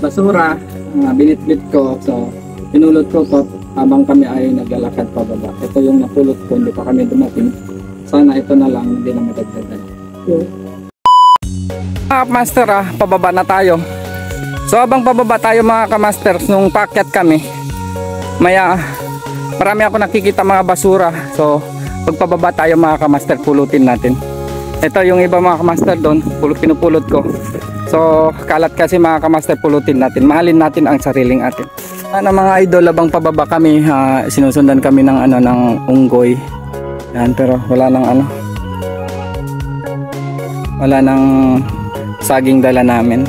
Basura, binitbit ko, so pinulot ko po habang kami ay naglalakad pababa. Ito yung napulot ko, hindi pa kami dumating. Sana ito na lang, hindi na madagdagan. Mga kamaster, pababa na tayo. So habang pababa tayo mga kamasters, nung paakyat kami, marami ako nakikita mga basura. So pag pababa tayo mga kamaster, pulutin natin. Ito yung iba mga kamaster doon, pinupulot ko. So kalat kasi mga kamaster, pulutin natin. Mahalin natin ang sariling atin. Mga idol, habang pababa kami, sinusundan kami ng ng unggoy. Yan, pero wala nang saging dala namin.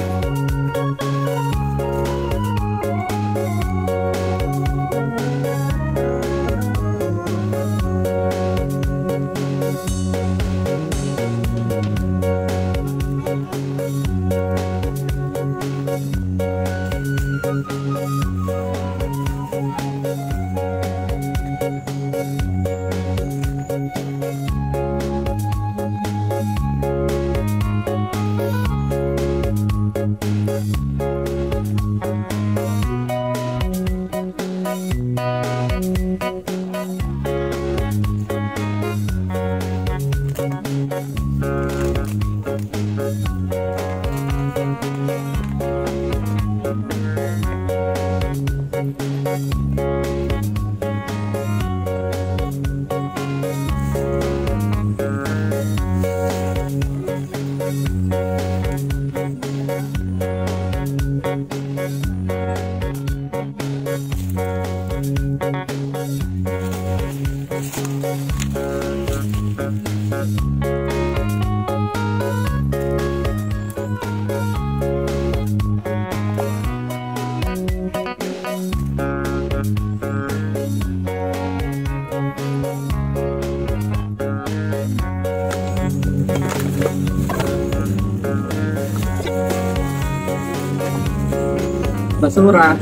Basura,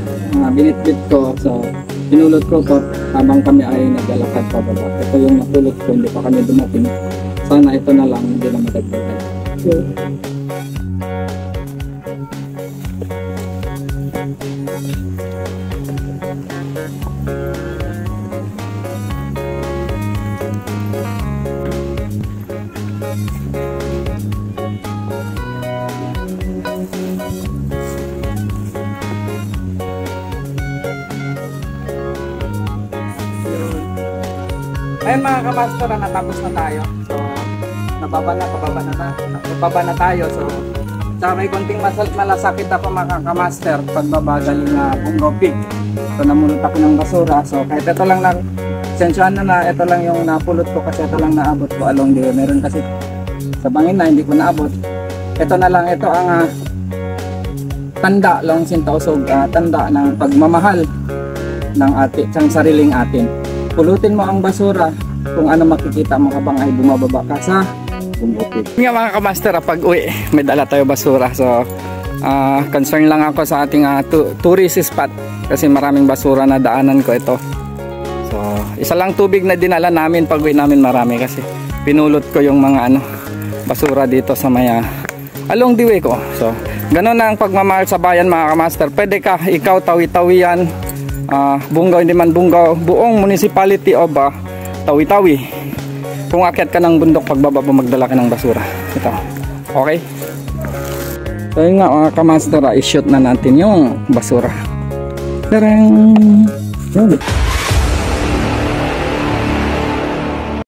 binitbit ko, so pinulot ko po habang kami ay naglalakad pababa. Ito yung napulot ko, hindi pa kami dumating. Sana ito na lang, hindi na madagdagan. Ayun mga kamaster, natapos na tayo. So, pababa na tayo. So, may konting malasakit ako mga kamaster pagbaba galing na Bungaw Peak. So, namulot ako ng basura. So, kahit ito lang sensyahan na ito lang yung napulot ko kasi ito lang naabot ko along the way. Meron kasi sa bangin na hindi ko naabot. Ito na lang, ito ang tanda lang sintausog, tanda ng pagmamahal ng sariling atin. Pulutin mo ang basura kung ano makikita mo habang ay bumababa ka sa Bungaw Peak. Nga mga kamaster, pag uwi may dala tayo basura. So concern lang ako sa ating tourist spot kasi maraming basura na daanan ko ito. So isa lang tubig na dinala namin pag uwi namin, marami kasi pinulot ko yung mga basura dito sa along the way ko. So ganun na ang pagmamahal sa bayan mga kamaster. Pwede ka ikaw Tawi-Tawi yan, Bungaw, hindi man Bungaw, buong municipality of Tawi-Tawi, kung akyat ka ng bundok pagbaba magdala ka ng basura. Ito, okay. So yun nga mga kamaster, i-shoot na natin yung basura. Tarang!